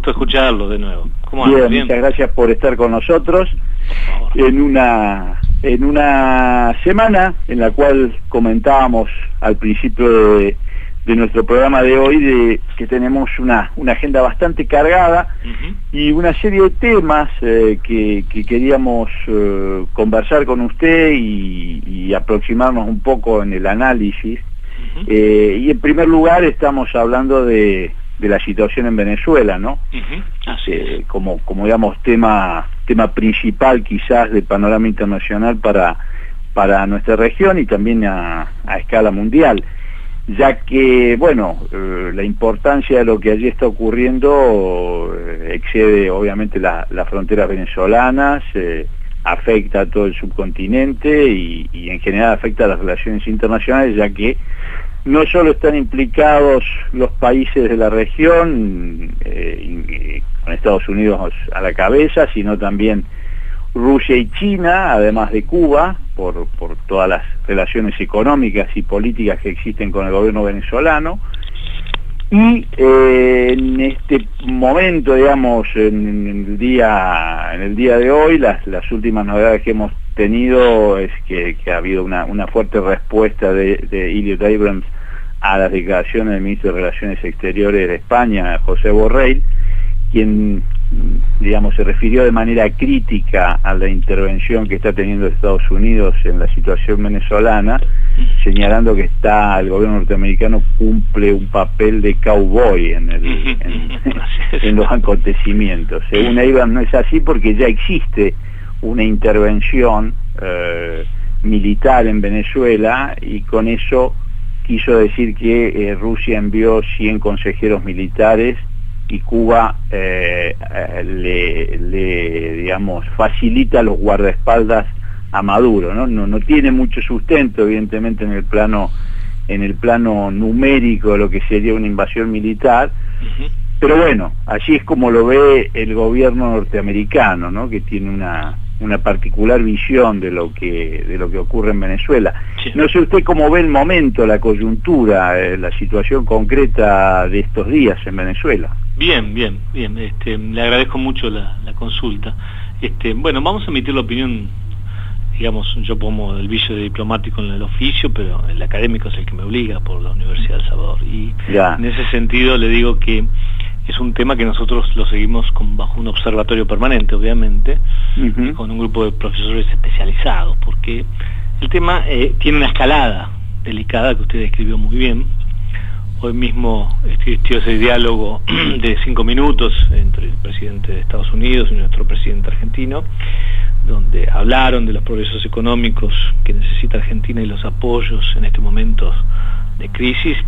gusto escucharlo de nuevo. ¿Cómo Bien, andas? ¿Bien? muchas gracias por estar con nosotros Por favor. en una semana en la cual comentábamos al principio de nuestro programa de hoy de que tenemos una agenda bastante cargada y una serie de temas que queríamos conversar con usted y aproximarnos un poco en el análisis. Y en primer lugar estamos hablando de la situación en Venezuela, ¿no? Así es. Como digamos tema principal quizás del panorama internacional para nuestra región y también a escala mundial, ya que, bueno, la importancia de lo que allí está ocurriendo excede obviamente las fronteras venezolanas, afecta a todo el subcontinente y en general afecta a las relaciones internacionales, ya que no solo están implicados los países de la región, con Estados Unidos a la cabeza, sino también Rusia y China, además de Cuba, por todas las relaciones económicas y políticas que existen con el gobierno venezolano. Y en este momento, digamos, en el día de hoy, las últimas novedades que hemos tenido es que ha habido una fuerte respuesta de Elliot Abrams a las declaraciones del ministro de Relaciones Exteriores de España, José Borrell, quien, digamos, se refirió de manera crítica a la intervención que está teniendo Estados Unidos en la situación venezolana, señalando que el gobierno norteamericano cumple un papel de cowboy en los acontecimientos. Según Abrams no es así porque ya existe una intervención militar en Venezuela y con eso quiso decir que Rusia envió 100 consejeros militares y Cuba digamos, facilita los guardaespaldas a Maduro, ¿no? No tiene mucho sustento, evidentemente, en el plano numérico de lo que sería una invasión militar, pero bueno, así es como lo ve el gobierno norteamericano, ¿no? Que tiene una particular visión de lo que ocurre en Venezuela. Sí. No sé usted cómo ve el momento, la coyuntura, la situación concreta de estos días en Venezuela. Bien. Le agradezco mucho la consulta. Bueno, vamos a emitir la opinión, digamos, yo pongo el vicio de diplomático en el oficio, pero el académico es el que me obliga por la Universidad de El Salvador. Y en ese sentido le digo que es un tema que nosotros lo seguimos bajo un observatorio permanente, obviamente, con un grupo de profesores especializados, porque el tema tiene una escalada delicada que usted describió muy bien. Hoy mismo existió ese diálogo de 5 minutos entre el presidente de Estados Unidos y nuestro presidente argentino, donde hablaron de los progresos económicos que necesita Argentina y los apoyos en este momento de crisis,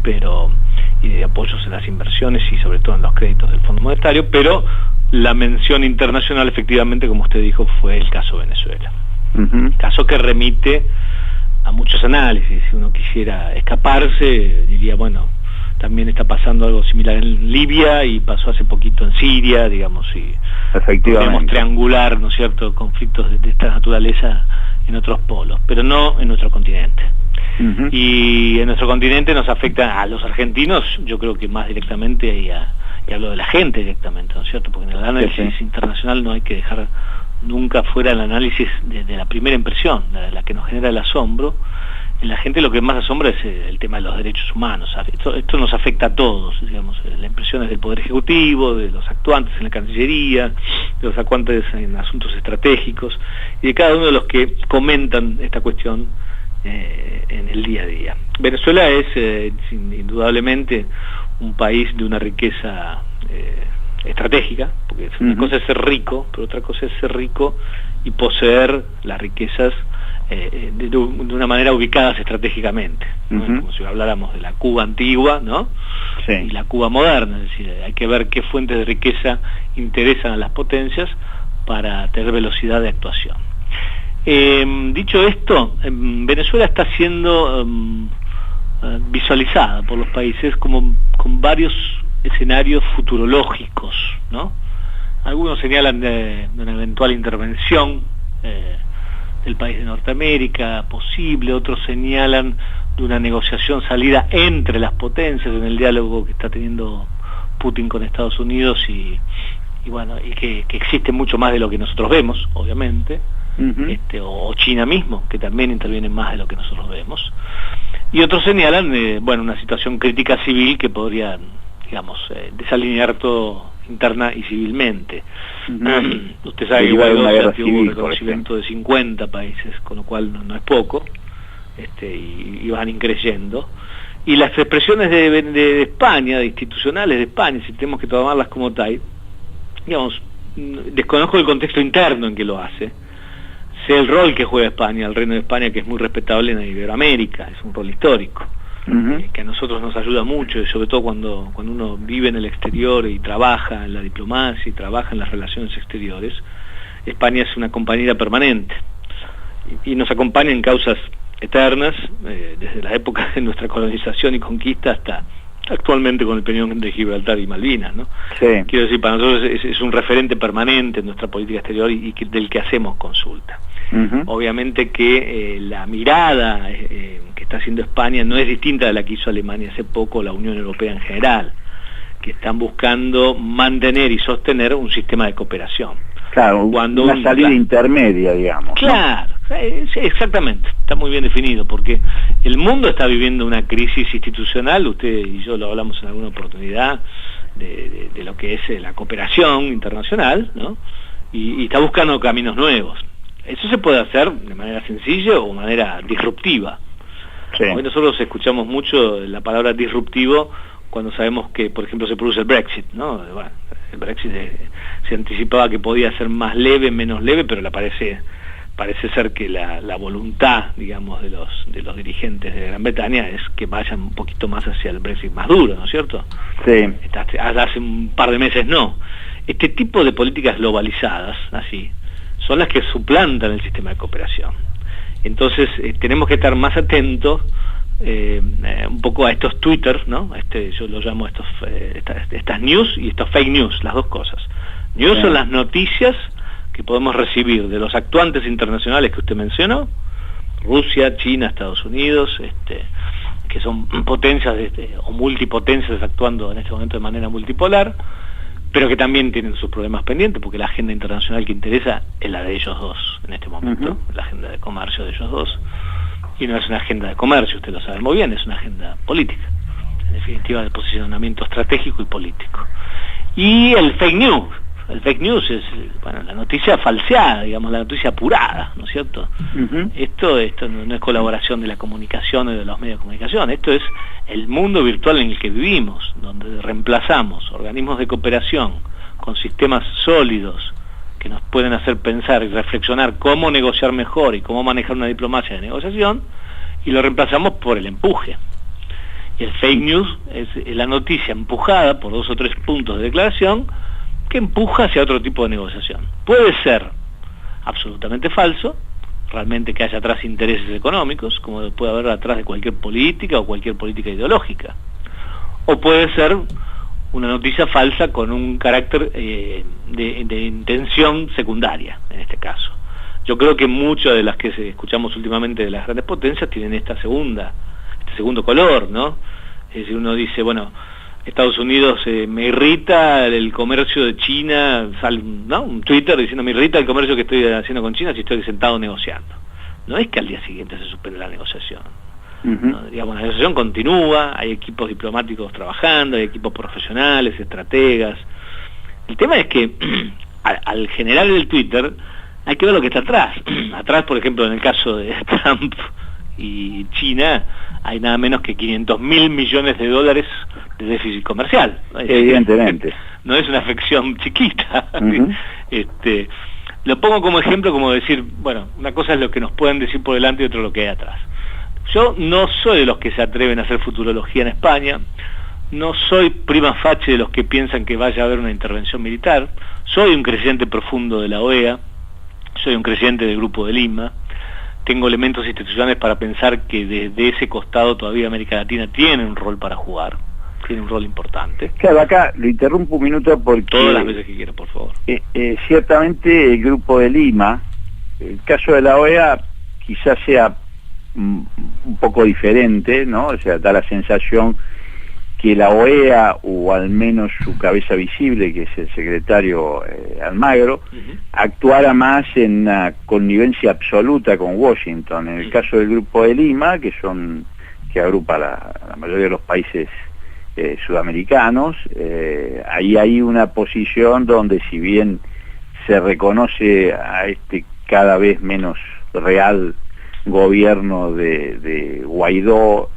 y de apoyos en las inversiones y sobre todo en los créditos del Fondo Monetario, pero la mención internacional, efectivamente, como usted dijo, fue el caso Venezuela. Caso que remite a muchos análisis. Si uno quisiera escaparse, diría, bueno, también está pasando algo similar en Libia y pasó hace poquito en Siria, digamos, y podemos triangular, ¿no es cierto?, conflictos de esta naturaleza en otros polos, pero no en nuestro continente. Y en nuestro continente nos afecta a los argentinos, yo creo que más directamente, y hablo de la gente directamente, ¿no es cierto?, porque en el análisis internacional no hay que dejar nunca fuera el análisis de la primera impresión, la que nos genera el asombro. En la gente lo que más asombra es el tema de los derechos humanos. Esto nos afecta a todos, digamos, la impresión es del Poder Ejecutivo, de los actuantes en la Cancillería, de los actuantes en asuntos estratégicos, y de cada uno de los que comentan esta cuestión en el día a día. Venezuela es indudablemente un país de una riqueza estratégica, porque una cosa es ser rico, pero otra cosa es ser rico y poseer las riquezas de una manera ubicadas estratégicamente, ¿no? Como si habláramos de la Cuba antigua, ¿no? Y la Cuba moderna, es decir, hay que ver qué fuentes de riqueza interesan a las potencias para tener velocidad de actuación. Dicho esto, Venezuela está siendo visualizada por los países como con varios escenarios futurológicos, ¿no? Algunos señalan de una eventual intervención del país de Norteamérica posible, otros señalan de una negociación salida entre las potencias en el diálogo que está teniendo Putin con Estados Unidos y bueno, y que existe mucho más de lo que nosotros vemos, obviamente, o China mismo, que también interviene más de lo que nosotros vemos. Y otros señalan, bueno, una situación crítica civil que podría, digamos, desalinear todo interna y civilmente. Usted sabe que Guaidó ya tuvo un reconocimiento de 50 países, con lo cual no es poco, y van increyendo. Y las expresiones de España, de institucionales de España, si tenemos que tomarlas como tal, digamos, desconozco el contexto interno en que lo hace, sé el rol que juega España, el Reino de España, que es muy respetable en Iberoamérica, es un rol histórico, que a nosotros nos ayuda mucho, y sobre todo cuando uno vive en el exterior y trabaja en la diplomacia y trabaja en las relaciones exteriores. España es una compañera permanente y nos acompaña en causas eternas, desde la época de nuestra colonización y conquista hasta actualmente con el peñón de Gibraltar y Malvinas, ¿no? Sí. Quiero decir, para nosotros es un referente permanente en nuestra política exterior y del que hacemos consulta. Obviamente que la mirada que está haciendo España no es distinta de la que hizo Alemania hace poco, la Unión Europea en general, que están buscando mantener y sostener un sistema de cooperación. Claro, una salida intermedia, digamos. Claro, ¿no? Sí, exactamente, está muy bien definido, porque el mundo está viviendo una crisis institucional, usted y yo lo hablamos en alguna oportunidad, de lo que es la cooperación internacional, ¿no? Y está buscando caminos nuevos. Eso se puede hacer de manera sencilla o de manera disruptiva. Sí. Hoy nosotros escuchamos mucho la palabra disruptivo cuando sabemos que, por ejemplo, se produce el Brexit, ¿no? Bueno, el Brexit se anticipaba que podía ser más leve, menos leve, pero parece ser que la voluntad, digamos, de los dirigentes de Gran Bretaña es que vayan un poquito más hacia el Brexit más duro, ¿no es cierto? Sí. Hace un par de meses no. Este tipo de políticas globalizadas, así, son las que suplantan el sistema de cooperación. Entonces tenemos que estar más atentos un poco a estos Twitter, ¿no? Yo lo llamo estas news y estos fake news, las dos cosas. News son las noticias que podemos recibir de los actuantes internacionales que usted mencionó, Rusia, China, Estados Unidos, que son potencias o multipotencias actuando en este momento de manera multipolar, pero que también tienen sus problemas pendientes, porque la agenda internacional que interesa es la de ellos dos en este momento, la agenda de comercio de ellos dos, y no es una agenda de comercio, usted lo sabe muy bien, es una agenda política, en definitiva de posicionamiento estratégico y político. Y el fake news es, bueno, la noticia falseada, digamos, la noticia apurada, ¿no es cierto? Esto no es colaboración de la comunicación o de los medios de comunicación, esto es el mundo virtual en el que vivimos, donde reemplazamos organismos de cooperación con sistemas sólidos que nos pueden hacer pensar y reflexionar cómo negociar mejor y cómo manejar una diplomacia de negociación, y lo reemplazamos por el empuje. Y el fake news es la noticia empujada por 2 o 3 puntos de declaración que empuja hacia otro tipo de negociación. Puede ser absolutamente falso, realmente que haya atrás intereses económicos, como puede haber atrás de cualquier política o cualquier política ideológica. O puede ser una noticia falsa con un carácter de intención secundaria, en este caso. Yo creo que muchas de las que escuchamos últimamente de las grandes potencias tienen este segundo color, ¿no? Es decir, uno dice, bueno, Estados Unidos me irrita el comercio de China, sale, ¿no?, un Twitter diciendo me irrita el comercio que estoy haciendo con China si estoy sentado negociando. No es que al día siguiente se suspende la negociación. ¿No? Digamos, la negociación continúa, hay equipos diplomáticos trabajando, hay equipos profesionales, estrategas. El tema es que al generar el Twitter hay que ver lo que está atrás. Atrás, por ejemplo, en el caso de Trump y China, hay nada menos que 500.000 millones de dólares de déficit comercial. Evidentemente. No es una afección chiquita. Lo pongo como ejemplo, como decir, bueno, una cosa es lo que nos pueden decir por delante y otra lo que hay atrás. Yo no soy de los que se atreven a hacer futurología en España, no soy prima facie de los que piensan que vaya a haber una intervención militar, soy un creyente profundo de la OEA, soy un creyente del Grupo de Lima, tengo elementos institucionales para pensar que desde ese costado todavía América Latina tiene un rol para jugar, tiene un rol importante. Claro, acá lo interrumpo un minuto porque... Todas las veces que quiera, por favor. Ciertamente el Grupo de Lima, el caso de la OEA quizás sea un poco diferente, ¿no? O sea, da la sensación que la OEA, o al menos su cabeza visible, que es el secretario Almagro, actuara más en una connivencia absoluta con Washington. En el caso del Grupo de Lima, que agrupa la mayoría de los países sudamericanos, ahí hay una posición donde, si bien se reconoce a este cada vez menos real gobierno de Guaidó,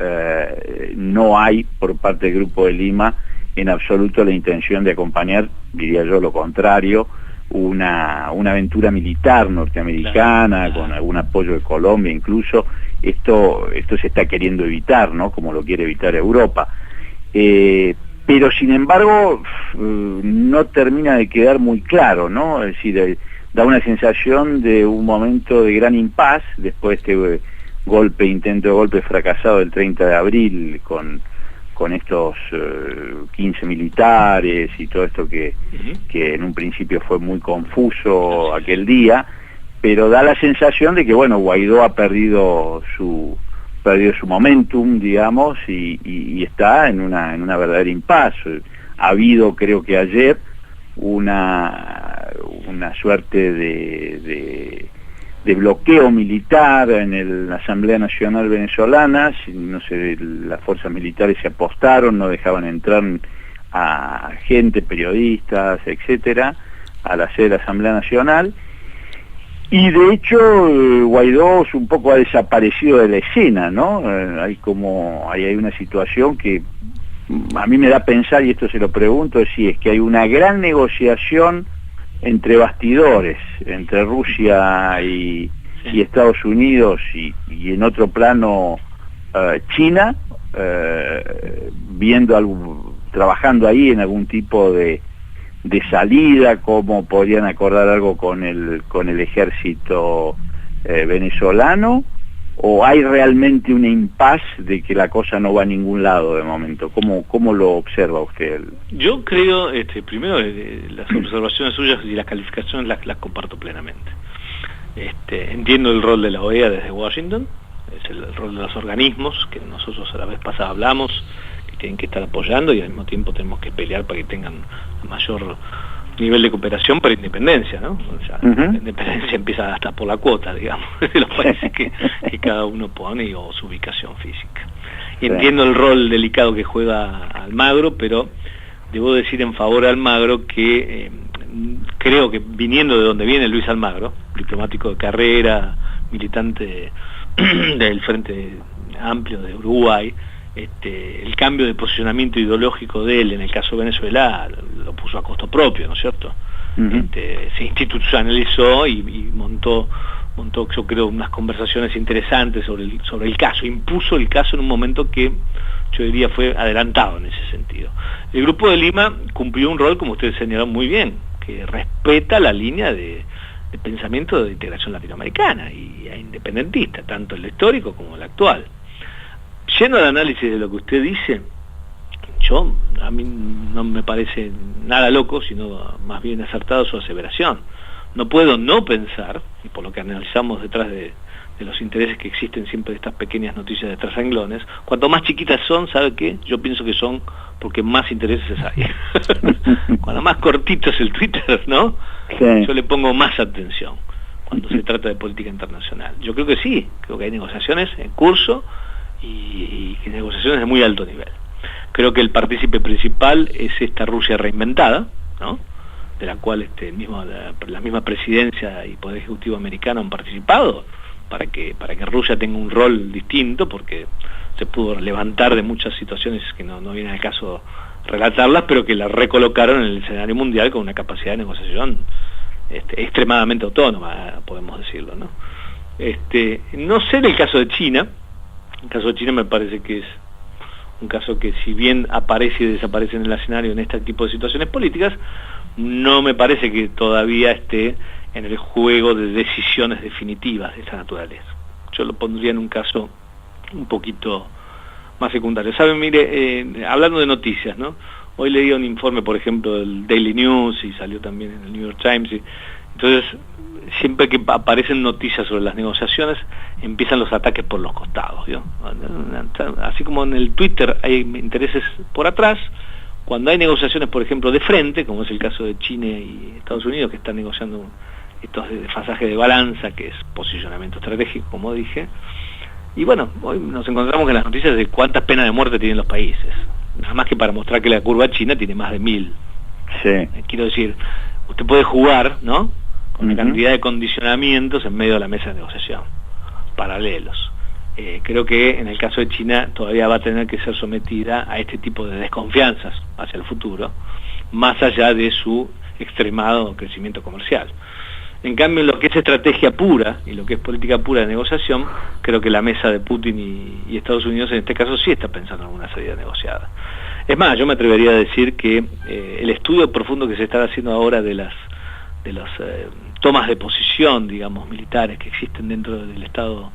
no hay por parte del Grupo de Lima en absoluto la intención de acompañar, diría yo lo contrario, una aventura militar norteamericana, con algún apoyo de Colombia incluso. Esto se está queriendo evitar, ¿no? Como lo quiere evitar Europa. Pero sin embargo no termina de quedar muy claro, ¿no? Es decir, da una sensación de un momento de gran impas después de este intento de golpe fracasado del 30 de abril con estos 15 militares y todo esto que en un principio fue muy confuso aquel día, pero da la sensación de que, bueno, Guaidó ha perdido su momentum, digamos, y está en una verdadera impas. Ha habido, creo que ayer, una suerte de bloqueo militar en la Asamblea Nacional Venezolana. No sé, las fuerzas militares se apostaron, no dejaban entrar a gente, periodistas, etcétera, a la sede de la Asamblea Nacional. Y de hecho Guaidó un poco ha desaparecido de la escena, ¿no? Hay una situación que a mí me da a pensar, y esto se lo pregunto, si es que hay una gran negociación entre bastidores, entre Rusia y Estados Unidos, y en otro plano China, trabajando ahí en algún tipo de salida, como podrían acordar algo con el ejército venezolano, o hay realmente una impas de que la cosa no va a ningún lado de momento. ¿Cómo lo observa usted? Yo creo, primero, las observaciones suyas y las calificaciones las comparto plenamente. Entiendo el rol de la OEA desde Washington, es el rol de los organismos, que nosotros a la vez pasada hablamos, que tienen que estar apoyando, y al mismo tiempo tenemos que pelear para que tengan mayor nivel de cooperación para independencia, ¿no? O sea, la independencia empieza hasta por la cuota, digamos, de los países que cada uno pone, o su ubicación física. Y entiendo el rol delicado que juega Almagro, pero debo decir en favor de Almagro que creo que, viniendo de donde viene Luis Almagro, diplomático de carrera, militante del Frente Amplio de Uruguay, el cambio de posicionamiento ideológico de él en el caso de Venezuela lo puso a costo propio, ¿no es cierto? Se institucionalizó y montó, yo creo, unas conversaciones interesantes sobre el caso, impuso el caso en un momento que yo diría fue adelantado en ese sentido. El Grupo de Lima cumplió un rol, como usted señaló muy bien, que respeta la línea de pensamiento de integración latinoamericana y independentista, tanto el histórico como el actual. Yendo al análisis de lo que usted dice, a mí no me parece nada loco, sino más bien acertado su aseveración. No puedo no pensar, y por lo que analizamos detrás de los intereses que existen siempre de estas pequeñas noticias de tras renglones, cuanto más chiquitas son, ¿sabe qué? Yo pienso que son porque más intereses hay. Cuando más cortito es el Twitter, ¿no? Sí. Yo le pongo más atención cuando se trata de política internacional. Yo creo que sí, creo que hay negociaciones en curso, y negociaciones de muy alto nivel. Creo que el partícipe principal es esta Rusia reinventada, ¿no? De la cual la misma presidencia y Poder Ejecutivo americano han participado para que Rusia tenga un rol distinto, porque se pudo levantar de muchas situaciones que no viene al caso relatarlas, pero que la recolocaron en el escenario mundial con una capacidad de negociación extremadamente autónoma, podemos decirlo, ¿no? No sé del caso de China. El caso de China me parece que es un caso que, si bien aparece y desaparece en el escenario en este tipo de situaciones políticas, no me parece que todavía esté en el juego de decisiones definitivas de esta naturaleza. Yo lo pondría en un caso un poquito más secundario. ¿Saben? Mire, hablando de noticias, ¿no? Hoy leí un informe, por ejemplo, del Daily News, y salió también en el New York Times, Entonces, siempre que aparecen noticias sobre las negociaciones, empiezan los ataques por los costados, ¿no? Así como en el Twitter hay intereses por atrás, cuando hay negociaciones, por ejemplo, de frente, como es el caso de China y Estados Unidos, que están negociando estos desfasajes de balanza, que es posicionamiento estratégico, como dije, y bueno, hoy nos encontramos con las noticias de cuántas penas de muerte tienen los países, nada más que para mostrar que la curva china tiene más de 1000. Sí. Quiero decir, usted puede jugar, ¿no?, con una cantidad de condicionamientos en medio de la mesa de negociación, paralelos. Creo que en el caso de China todavía va a tener que ser sometida a este tipo de desconfianzas hacia el futuro, más allá de su extremado crecimiento comercial. En cambio, en lo que es estrategia pura y lo que es política pura de negociación, creo que la mesa de Putin y Estados Unidos en este caso sí está pensando en una salida negociada. Es más, yo me atrevería a decir que el estudio profundo que se está haciendo ahora de las tomas de posición, digamos, militares que existen dentro del Estado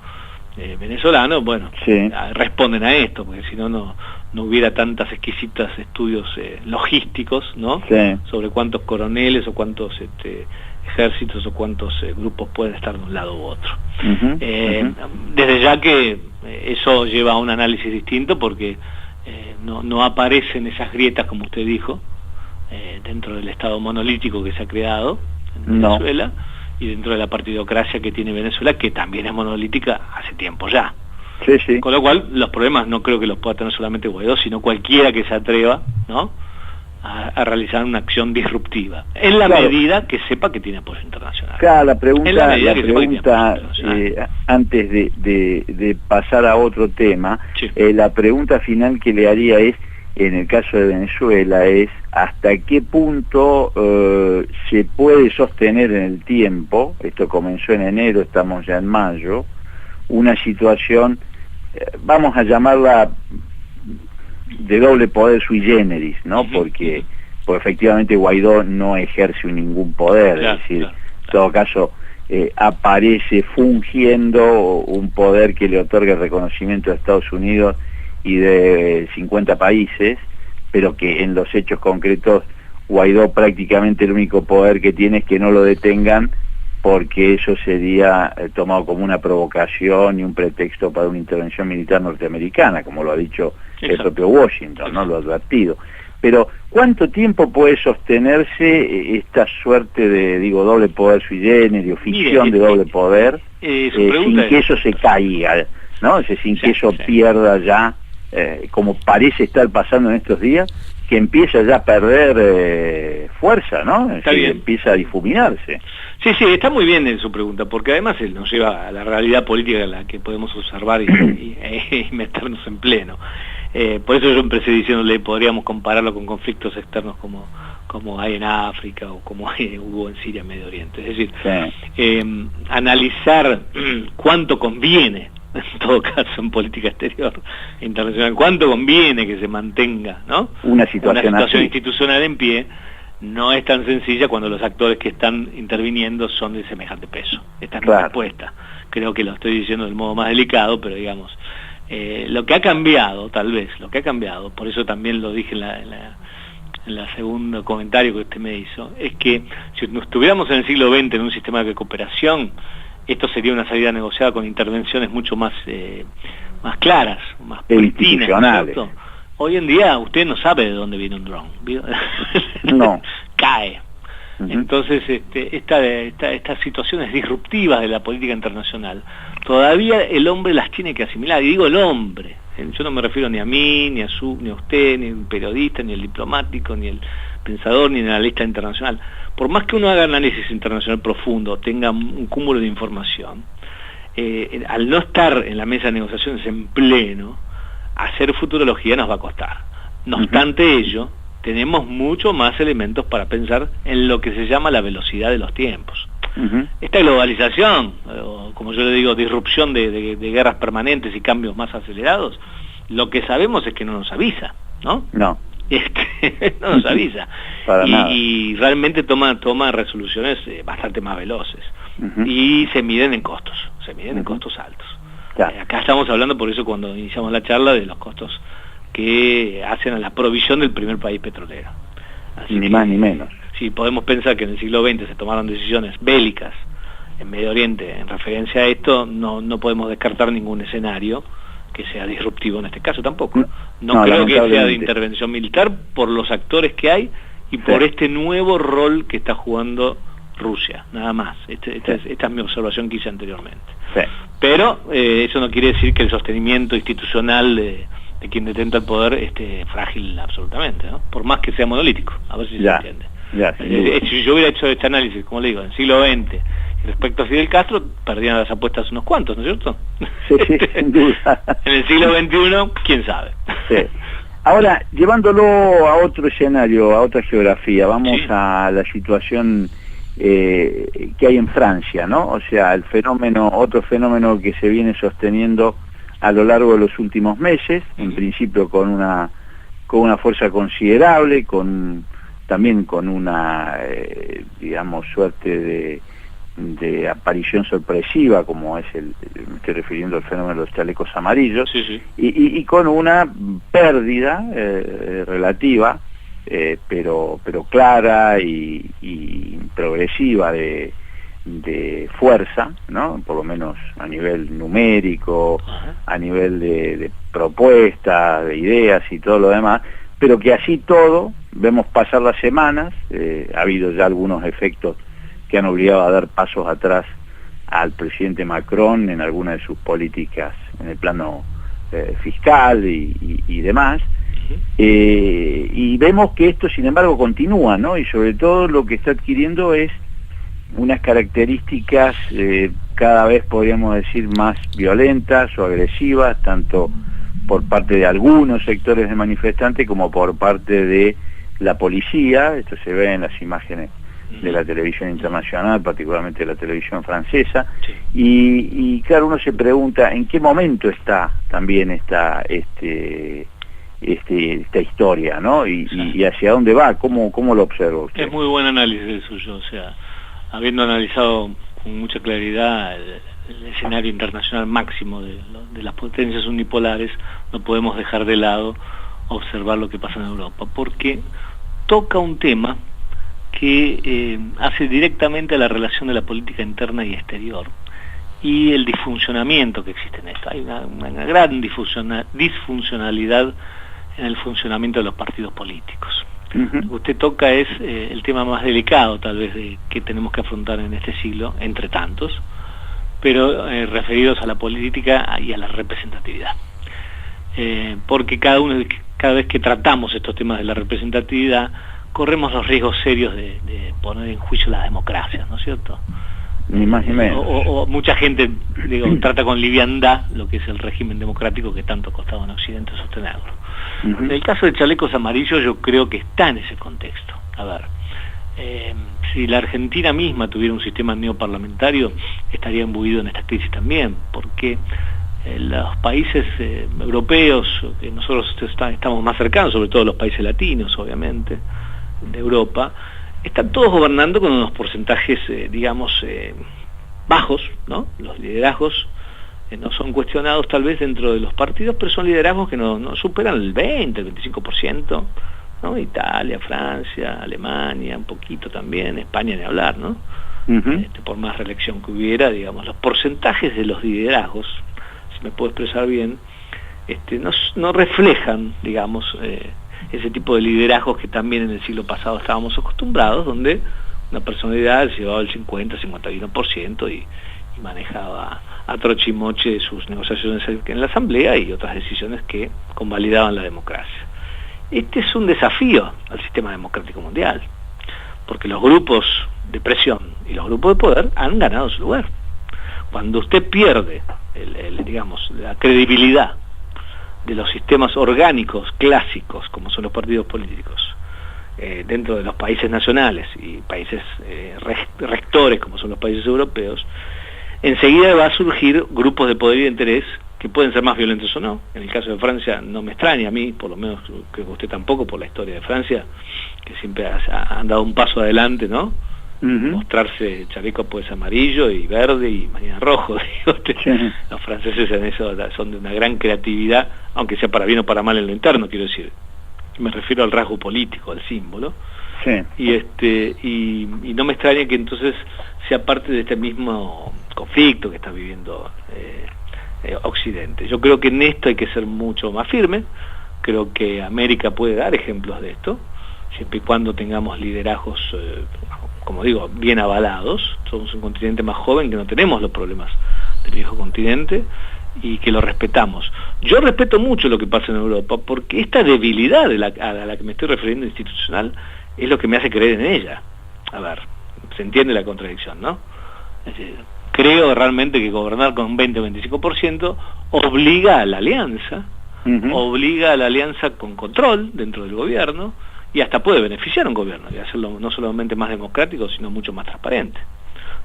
venezolano, bueno, sí, responden a esto, porque si no, no hubiera tantas exquisitas estudios logísticos, ¿no? Sí. Sobre cuántos coroneles o cuántos ejércitos o cuántos grupos pueden estar de un lado u otro. Desde ya que eso lleva a un análisis distinto, porque no aparecen esas grietas, como usted dijo, dentro del Estado monolítico que se ha creado en Venezuela, y dentro de la partidocracia que tiene Venezuela, que también es monolítica hace tiempo ya. Sí, sí. Con lo cual, los problemas no creo que los pueda tener solamente Guaidó, sino cualquiera que se atreva, ¿no?, a realizar una acción disruptiva, en la medida que sepa que tiene apoyo internacional. Claro, la pregunta antes de pasar a otro tema, sí, la pregunta final que le haría es, en el caso de Venezuela, es hasta qué punto se puede sostener en el tiempo, esto comenzó en enero, estamos ya en mayo, una situación, vamos a llamarla de doble poder sui generis, ¿no? Porque efectivamente Guaidó no ejerce ningún poder, es decir, en todo caso aparece fungiendo un poder que le otorga el reconocimiento de Estados Unidos y de 50 países, pero que en los hechos concretos Guaidó prácticamente el único poder que tiene es que no lo detengan, porque eso sería tomado como una provocación y un pretexto para una intervención militar norteamericana, como lo ha dicho el propio Washington, ¿no? Lo ha advertido. Pero, ¿cuánto tiempo puede sostenerse esta suerte de, doble poder sui generis, o ficción de doble poder, sin que eso se caiga, ¿no? Sin que eso pierda ya, como parece estar pasando en estos días, que empieza ya a perder fuerza, ¿no? Empieza a difuminarse. Sí, está muy bien en su pregunta, porque además él nos lleva a la realidad política en la que podemos observar y meternos en pleno. Por eso yo empecé diciéndole, podríamos compararlo con conflictos externos como hay en África o como hubo en Siria, Medio Oriente. Es decir, analizar cuánto conviene, en todo caso en política exterior internacional, cuánto conviene que se mantenga, ¿no?, una situación institucional en pie, no es tan sencilla cuando los actores que están interviniendo son de semejante peso. Esta es mi respuesta. Creo que lo estoy diciendo del modo más delicado, pero digamos, lo que ha cambiado, tal vez, por eso también lo dije en la segundo comentario que usted me hizo, es que si estuviéramos en el siglo XX en un sistema de cooperación, esto sería una salida negociada con intervenciones mucho más claras, más institucionales. Hoy en día usted no sabe de dónde viene un dron. No. Cae. Entonces, estas situaciones disruptivas de la política internacional, todavía el hombre las tiene que asimilar. Y digo el hombre. Yo no me refiero ni a mí, ni a usted, ni al periodista, ni al diplomático, ni al pensador, ni al analista internacional. Por más que uno haga análisis internacional profundo, tenga un cúmulo de información, al no estar en la mesa de negociaciones en pleno, hacer futurología nos va a costar. No obstante ello, tenemos mucho más elementos para pensar en lo que se llama la velocidad de los tiempos. Esta globalización, o como yo le digo, disrupción de guerras permanentes y cambios más acelerados, lo que sabemos es que no nos avisa, ¿no? No. No nos avisa. Y realmente toma resoluciones bastante más veloces. Y se miden en costos, en costos altos. Acá estamos hablando, por eso cuando iniciamos la charla, de los costos que hacen a la provisión del primer país petrolero. Así ni más ni menos. si podemos pensar que en el siglo XX se tomaron decisiones bélicas en Medio Oriente en referencia a esto, no podemos descartar ningún escenario que sea disruptivo en este caso tampoco. No creo que sea de intervención militar por los actores que hay y por este nuevo rol que está jugando Rusia, nada más. Esta es mi observación que hice anteriormente. Sí. Pero eso no quiere decir que el sostenimiento institucional de quien detenta el poder esté frágil absolutamente, ¿no? Por más que sea monolítico, a ver si se entiende. Si yo hubiera hecho este análisis, como le digo, en el siglo XX, respecto a Fidel Castro, perdían las apuestas unos cuantos, ¿no es cierto? Sí, sin duda. En el siglo XXI, quién sabe. Sí. Ahora, llevándolo a otro escenario, a otra geografía, vamos a la situación que hay en Francia, ¿no? O sea, otro fenómeno que se viene sosteniendo a lo largo de los últimos meses, en principio con una fuerza considerable, también con una, digamos, suerte de aparición sorpresiva, como es me estoy refiriendo al fenómeno de los chalecos amarillos, y con una pérdida relativa, pero clara y progresiva de fuerza, ¿no? Por lo menos a nivel numérico, a nivel de propuestas, de ideas y todo lo demás, pero que así todo, vemos pasar las semanas, ha habido ya algunos efectos que han obligado a dar pasos atrás al presidente Macron en algunas de sus políticas en el plano fiscal y demás, y vemos que esto sin embargo continúa, ¿no? Y sobre todo lo que está adquiriendo es unas características cada vez podríamos decir más violentas o agresivas, tanto por parte de algunos sectores de manifestantes como por parte de la policía. Esto se ve en las imágenes de la televisión internacional, particularmente de la televisión francesa, y claro, uno se pregunta en qué momento está también esta historia, ¿no? Y hacia dónde va, cómo lo observa usted. Es muy buen análisis el suyo, o sea, habiendo analizado con mucha claridad el escenario internacional máximo de las potencias unipolares, no podemos dejar de lado observar lo que pasa en Europa, porque toca un tema que hace directamente a la relación de la política interna y exterior y el disfuncionamiento que existe en esto. Hay una gran disfuncionalidad en el funcionamiento de los partidos políticos. Lo que usted toca es el tema más delicado tal vez que tenemos que afrontar en este siglo, entre tantos, pero referidos a la política y a la representatividad. Porque cada vez que tratamos estos temas de la representatividad, corremos los riesgos serios de poner en juicio las democracias, ¿no es cierto? Ni más ni menos. O mucha gente, trata con liviandad lo que es el régimen democrático que tanto ha costado en Occidente sostenerlo. En el caso de chalecos amarillos yo creo que está en ese contexto. A ver, si la Argentina misma tuviera un sistema neoparlamentario, estaría imbuido en esta crisis también, porque los países europeos, que nosotros estamos más cercanos, sobre todo los países latinos, obviamente, de Europa, están todos gobernando con unos porcentajes, bajos, ¿no? Los liderazgos no son cuestionados tal vez dentro de los partidos, pero son liderazgos que no superan el 20, el 25%, ¿no? Italia, Francia, Alemania, un poquito también, España ni hablar, ¿no? Por más reelección que hubiera, los porcentajes de los liderazgos, si me puedo expresar bien, no reflejan, ese tipo de liderazgos que también en el siglo pasado estábamos acostumbrados, donde una personalidad llevaba el 50-51% y manejaba a trochimoche sus negociaciones en la Asamblea y otras decisiones que convalidaban la democracia. Este es un desafío al sistema democrático mundial, porque los grupos de presión y los grupos de poder han ganado su lugar. Cuando usted pierde la credibilidad de los sistemas orgánicos clásicos, como son los partidos políticos, dentro de los países nacionales y países rectores, como son los países europeos, enseguida va a surgir grupos de poder y de interés que pueden ser más violentos o no. En el caso de Francia no me extraña a mí, por lo menos creo que usted tampoco, por la historia de Francia, que siempre han dado un paso adelante, ¿no? Mostrarse chaleco pues amarillo y verde y mañana rojo. Los franceses en eso son de una gran creatividad, aunque sea para bien o para mal en lo interno, quiero decir. me refiero al rasgo político, al símbolo. Sí. Y no me extraña que entonces sea parte de este mismo conflicto que está viviendo Occidente. Yo creo que en esto hay que ser mucho más firme. Creo que América puede dar ejemplos de esto, siempre y cuando tengamos liderazgos, como digo, bien avalados. Somos un continente más joven, que no tenemos los problemas del viejo continente, y que lo respetamos. Yo respeto mucho lo que pasa en Europa, porque esta debilidad a la que me estoy refiriendo institucional es lo que me hace creer en ella. A ver, se entiende la contradicción, ¿no? Es decir, creo realmente que gobernar con 20 o 25% obliga a la alianza, obliga a la alianza con control dentro del gobierno, y hasta puede beneficiar a un gobierno y hacerlo no solamente más democrático, sino mucho más transparente.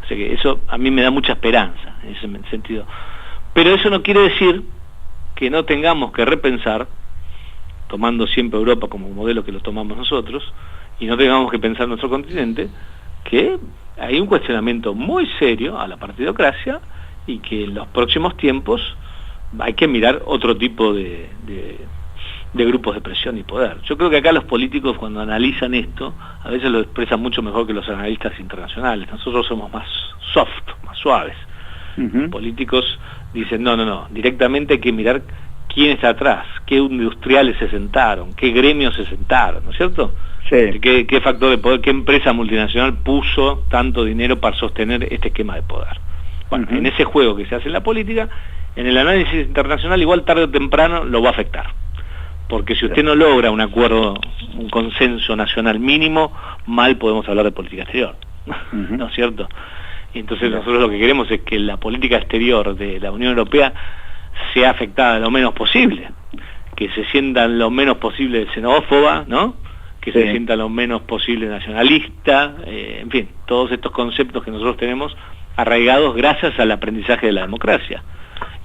O sea que eso a mí me da mucha esperanza en ese sentido. Pero eso no quiere decir que no tengamos que repensar, tomando siempre Europa como modelo que lo tomamos nosotros, y no tengamos que pensar en nuestro continente, que hay un cuestionamiento muy serio a la partidocracia, y que en los próximos tiempos hay que mirar otro tipo de grupos de presión y poder. Yo creo que acá los políticos, cuando analizan esto, a veces lo expresan mucho mejor que los analistas internacionales. Nosotros somos más soft, más suaves. Políticos dicen, no, directamente hay que mirar quién está atrás, qué industriales se sentaron, qué gremios se sentaron, ¿no es cierto? Sí. ¿Qué factor de poder, qué empresa multinacional puso tanto dinero para sostener este esquema de poder? Bueno, en ese juego que se hace en la política, en el análisis internacional igual tarde o temprano lo va a afectar. Porque si usted no logra un acuerdo, un consenso nacional mínimo, mal podemos hablar de política exterior, ¿no es cierto? Y entonces nosotros lo que queremos es que la política exterior de la Unión Europea sea afectada lo menos posible, que se sienta lo menos posible xenófoba, ¿no? Que se sienta lo menos posible nacionalista, en fin, todos estos conceptos que nosotros tenemos arraigados gracias al aprendizaje de la democracia.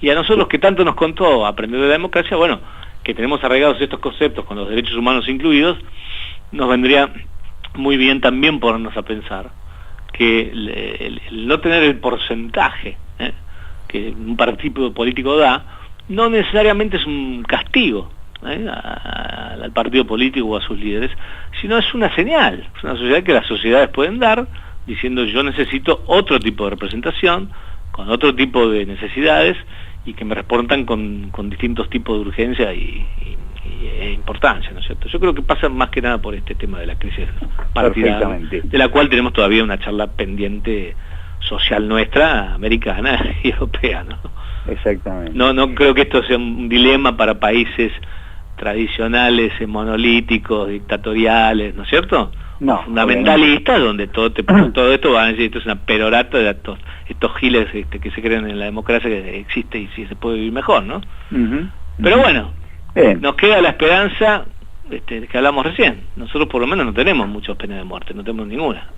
Y a nosotros, que tanto nos contó aprender de la democracia, bueno, que tenemos arraigados estos conceptos con los derechos humanos incluidos, nos vendría muy bien también ponernos a pensar que el no tener el porcentaje que un partido político da, no necesariamente es un castigo al partido político o a sus líderes, sino es una señal, es una sociedad que las sociedades pueden dar, diciendo yo necesito otro tipo de representación, con otro tipo de necesidades, y que me respondan con distintos tipos de urgencia e importancia, ¿no es cierto? Yo creo que pasa más que nada por este tema de la crisis partidaria, de la cual tenemos todavía una charla pendiente social nuestra, americana y europea, ¿no? Exactamente. No creo que esto sea un dilema para países tradicionales, monolíticos, dictatoriales, ¿no es cierto? No, fundamentalistas, donde todo esto va a decir, esto es una perorata de estos giles que se creen en la democracia, que existe y si se puede vivir mejor, ¿no? Pero bueno, nos queda la esperanza que hablamos recién. Nosotros por lo menos no tenemos muchas penas de muerte, no tenemos ninguna.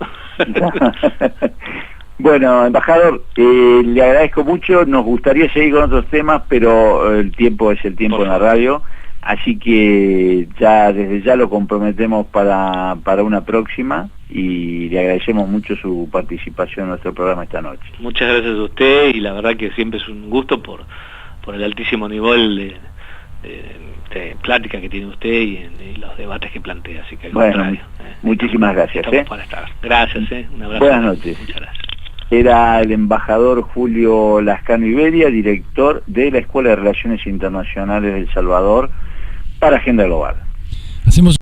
Bueno, embajador, le agradezco mucho, nos gustaría seguir con otros temas, pero el tiempo es el tiempo en la radio. Así que desde ya lo comprometemos para una próxima, y le agradecemos mucho su participación en nuestro programa esta noche. Muchas gracias a usted, y la verdad que siempre es un gusto por el altísimo nivel de plática que tiene usted y los debates que plantea. Así que al contrario. Muchísimas gracias. Estamos para estar. Gracias, un abrazo. Buenas noches. Muchas gracias. Era el embajador Julio Lascano Iberia, director de la Escuela de Relaciones Internacionales de El Salvador para Agenda Global. Hacemos